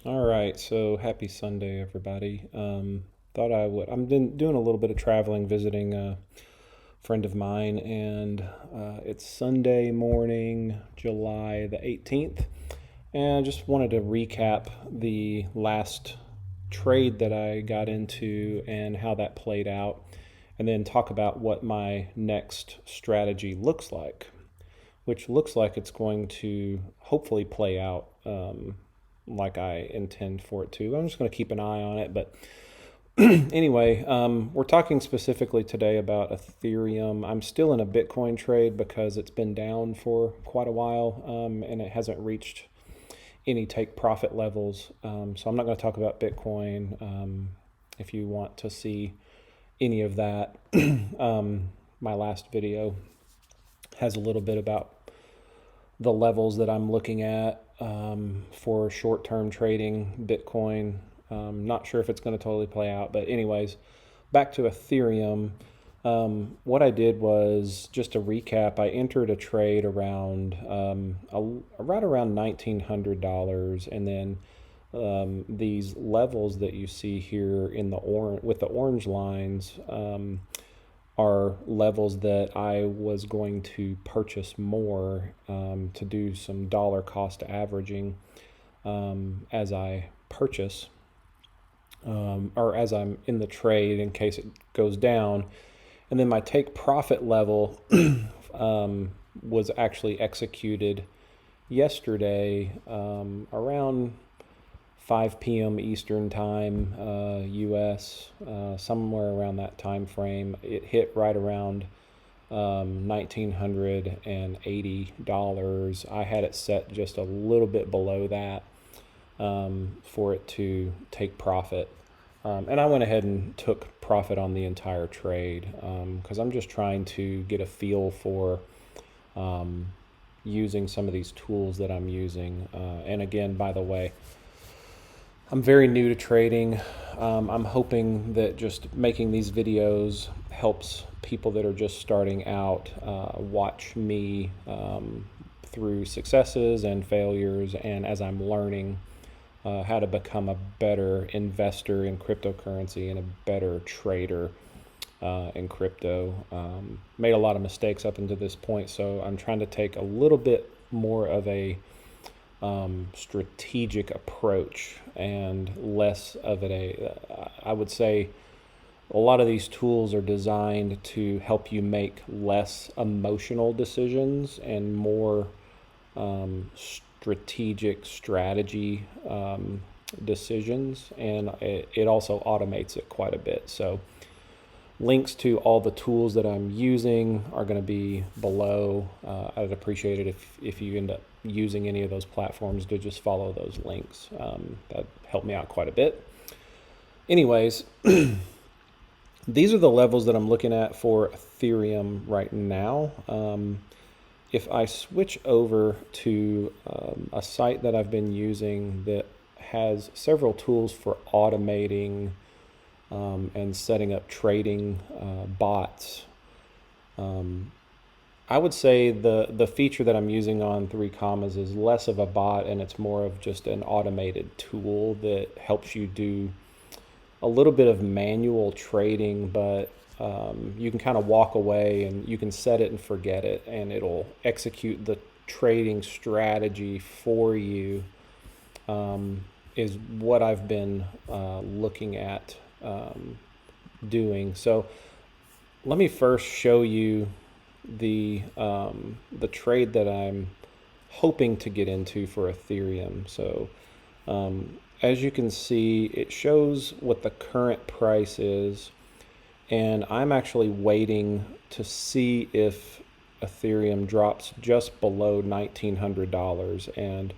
All right, so happy Sunday, everybody. Thought I would. I'm been doing a little bit of traveling, visiting a friend of mine, and it's Sunday morning, July the 18th, and I just wanted to recap the last trade that I got into and how that played out, and then talk about what my next strategy looks like, which looks like it's going to hopefully play out like I intend for it to. I'm just going to keep an eye on it. But anyway, we're talking specifically today about Ethereum. I'm still in a Bitcoin trade because it's been down for quite a while and it hasn't reached any take profit levels. So I'm not going to talk about Bitcoin. If you want to see any of that, my last video has a little bit about the levels that I'm looking at for short-term trading Bitcoin. Not sure if it's going to totally play out, but anyways, back to Ethereum. What I did was just a recap. I entered a trade around right around $1,900, and then these levels that you see here in the orange with the orange lines are levels that I was going to purchase more to do some dollar cost averaging as I purchase or as I'm in the trade in case it goes down. And then my take profit level was actually executed yesterday around 5 p.m. Eastern time, US, somewhere around that time frame. It hit right around $1,980. I had it set just a little bit below that for it to take profit. And I went ahead and took profit on the entire trade because I'm just trying to get a feel for using some of these tools that I'm using. And again, by the way, I'm very new to trading. I'm hoping that just making these videos helps people that are just starting out watch me through successes and failures, and as I'm learning how to become a better investor in cryptocurrency and a better trader in crypto. Made a lot of mistakes up until this point, so I'm trying to take a little bit more of a strategic approach and less of I would say a lot of these tools are designed to help you make less emotional decisions and more strategic strategy decisions, and it also automates it quite a bit. So links to all the tools that I'm using are going to be below. I'd appreciate it if you end up using any of those platforms to just follow those links. That helped me out quite a bit. Anyways, these are the levels that I'm looking at for Ethereum right now. If I switch over to a site that I've been using that has several tools for automating and setting up trading bots. I would say the feature that I'm using on 3 Commas is less of a bot and it's more of just an automated tool that helps you do a little bit of manual trading, but you can kind of walk away and you can set it and forget it, and it'll execute the trading strategy for you, is what I've been looking at doing. So let me first show you the trade that I'm hoping to get into for Ethereum. So as you can see, it shows what the current price is, and I'm actually waiting to see if Ethereum drops just below $1,900, and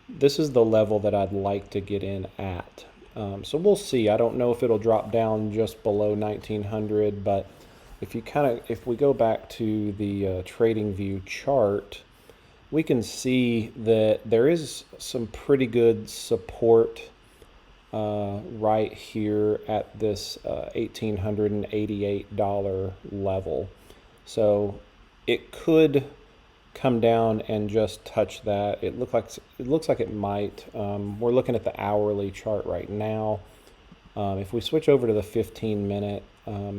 this is the level that I'd like to get in at. So we'll see. I don't know if it'll drop down just below 1900, but if we go back to the TradingView chart, we can see that there is some pretty good support right here at this $1,888 level. So it could come down and just touch that. It looks like it might. We're looking at the hourly chart right now. If we switch over to the 15-minute,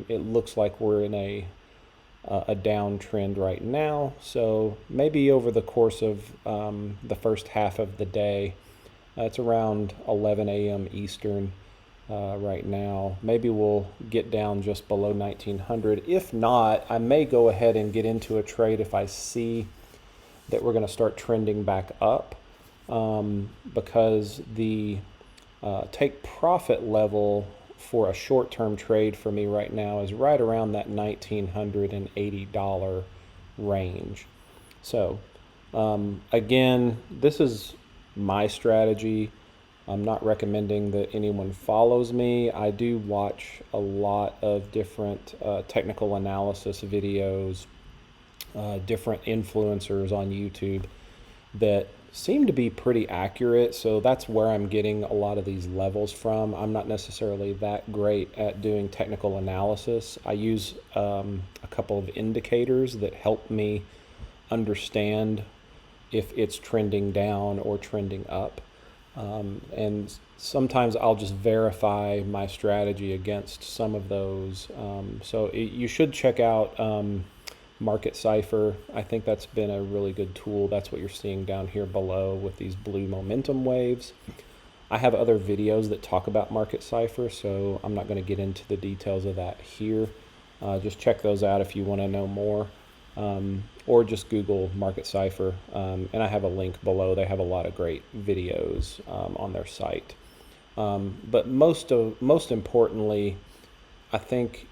it looks like we're in a downtrend right now. So maybe over the course of the first half of the day, it's around 11 a.m. Eastern right now. Maybe we'll get down just below 1900. If not, I may go ahead and get into a trade if I see that we're going to start trending back up, because the take profit level for a short-term trade for me right now is right around that $1,980 range. So again, this is my strategy. I'm not recommending that anyone follows me. I do watch a lot of different technical analysis videos, different influencers on YouTube that seem to be pretty accurate. So that's where I'm getting a lot of these levels from. I'm not necessarily that great at doing technical analysis. I use a couple of indicators that help me understand if it's trending down or trending up. And sometimes I'll just verify my strategy against some of those. You should check out Market Cypher. I think that's been a really good tool. That's what you're seeing down here below with these blue momentum waves. I have other videos that talk about Market Cypher, so I'm not going to get into the details of that here. Just check those out if you want to know more, or just Google Market Cypher, and I have a link below. They have a lot of great videos on their site. But most importantly, I think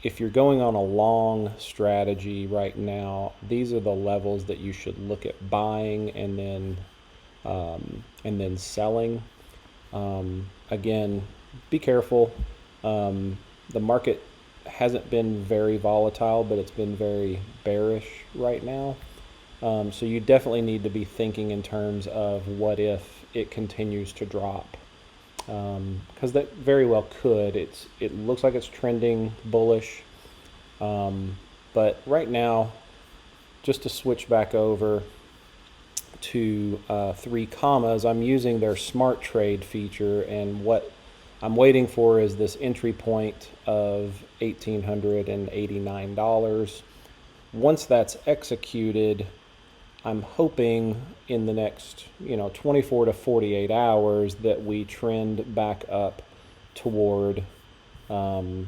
if you're going on a long strategy right now, these are the levels that you should look at buying and then selling. Again, be careful. The market hasn't been very volatile, but it's been very bearish right now. So you definitely need to be thinking in terms of what if it continues to drop. Because that very well could. It looks like it's trending bullish, but right now, just to switch back over to 3 commas, I'm using their SmartTrade feature, and what I'm waiting for is this entry point of $1,889. Once that's executed, I'm hoping in the next 24 to 48 hours that we trend back up toward this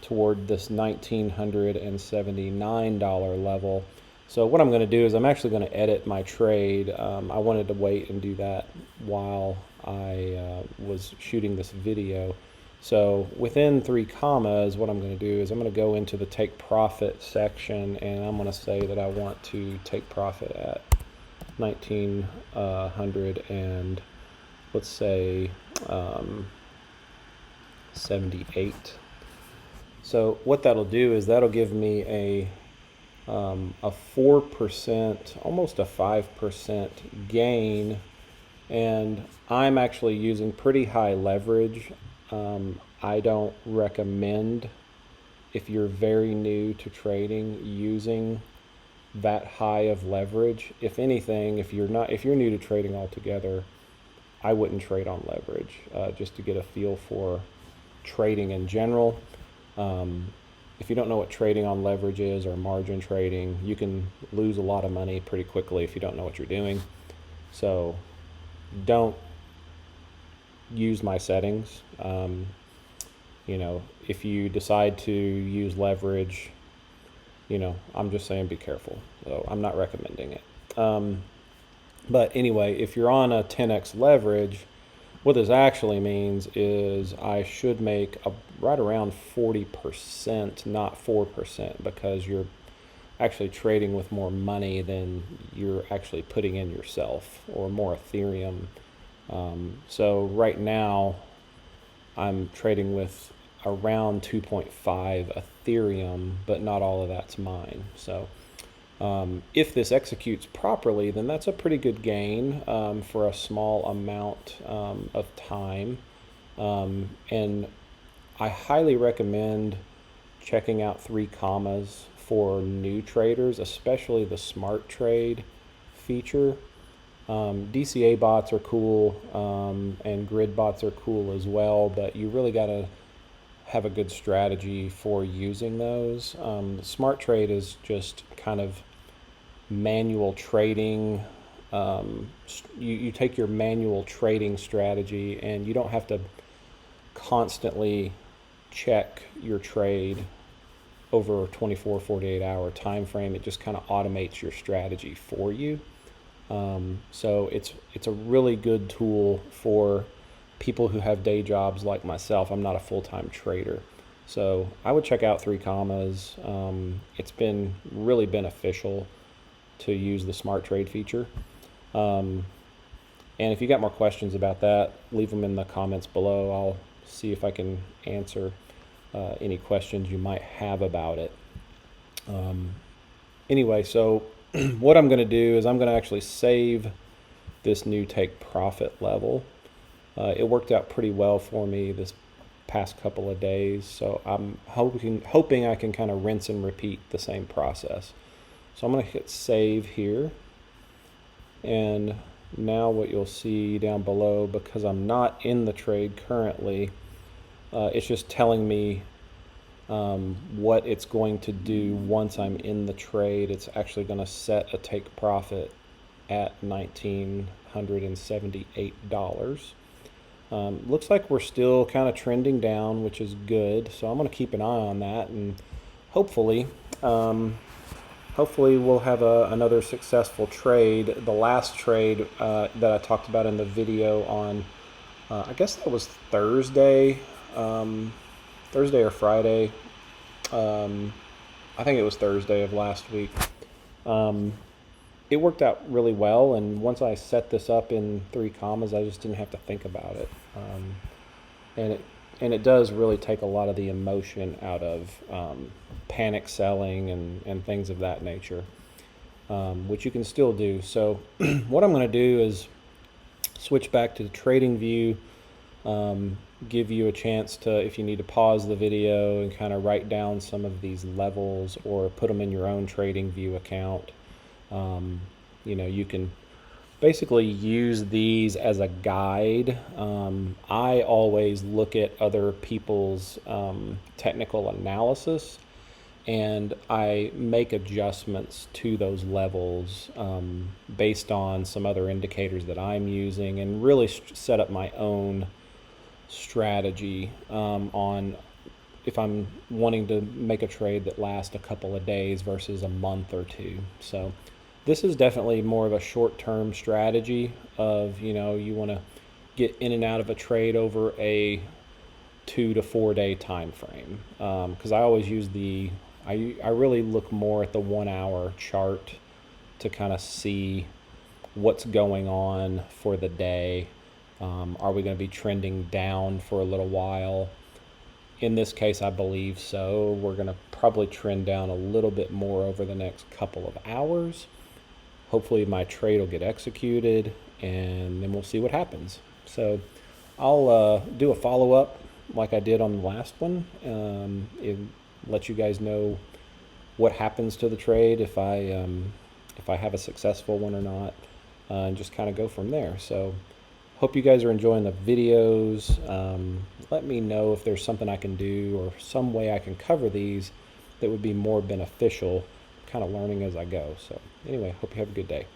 $1,979 level. So what I'm going to do is I'm actually going to edit my trade. I wanted to wait and do that while I was shooting this video. So within 3 commas, what I'm going to do is I'm going to go into the take profit section, and I'm going to say that I want to take profit at 1900 and let's say 78. So what that'll do is that'll give me a 4%, almost a 5% gain, and I'm actually using pretty high leverage. I don't recommend, if you're very new to trading, using that high of leverage. If anything, if you're new to trading altogether, I wouldn't trade on leverage, just to get a feel for trading in general. If you don't know what trading on leverage is, or margin trading, you can lose a lot of money pretty quickly if you don't know what you're doing. So don't use my settings. If you decide to use leverage, I'm just saying be careful. So I'm not recommending it. But anyway, if you're on a 10x leverage, what this actually means is I should make right around 40%, not 4%, because you're actually trading with more money than you're actually putting in yourself, or more Ethereum. So right now I'm trading with around 2.5 Ethereum, but not all of that's mine. So if this executes properly, then that's a pretty good gain for a small amount of time. And I highly recommend checking out 3 commas for new traders, especially the SmartTrade feature. DCA bots are cool, and grid bots are cool as well, but you really got to have a good strategy for using those. SmartTrade is just kind of manual trading. You take your manual trading strategy and you don't have to constantly check your trade over a 24, 48 hour time frame. It just kind of automates your strategy for you. So it's a really good tool for people who have day jobs like myself. I'm not a full-time trader. So I would check out 3 Commas. It's been really beneficial to use the SmartTrade feature. And if you got more questions about that, leave them in the comments below. I'll see if I can answer any questions you might have about it. Anyway, so what I'm going to do is I'm going to actually save this new take profit level. It worked out pretty well for me this past couple of days, so I'm hoping I can kind of rinse and repeat the same process. So I'm going to hit save here, and now what you'll see down below, because I'm not in the trade currently, it's just telling me what it's going to do once I'm in the trade. It's actually going to set a take profit at $1,978. Looks like we're still kind of trending down, which is good. So I'm going to keep an eye on that, and hopefully we'll have another successful trade. The last trade that I talked about in the video on, I guess that was Thursday or Friday. I think it was Thursday of last week. It worked out really well, and once I set this up in 3 Commas, I just didn't have to think about it. And it does really take a lot of the emotion out of panic selling and things of that nature, which you can still do. So what I'm going to do is switch back to TradingView, give you a chance to, if you need to pause the video and kind of write down some of these levels or put them in your own TradingView account. You can basically use these as a guide. I always look at other people's technical analysis, and I make adjustments to those levels based on some other indicators that I'm using, and really set up my own strategy on if I'm wanting to make a trade that lasts a couple of days versus a month or 2. So this is definitely more of a short-term strategy of, you want to get in and out of a trade over a 2 to 4 day time frame. Because I always use I really look more at the 1 hour chart to kind of see what's going on for the day. Are we going to be trending down for a little while? In this case, I believe so. We're going to probably trend down a little bit more over the next couple of hours. Hopefully my trade will get executed, and then we'll see what happens. So I'll do a follow-up like I did on the last one. Let you guys know what happens to the trade, if I have a successful one or not, and just kind of go from there. So hope you guys are enjoying the videos. Let me know if there's something I can do or some way I can cover these that would be more beneficial, kind of learning as I go. So anyway, hope you have a good day.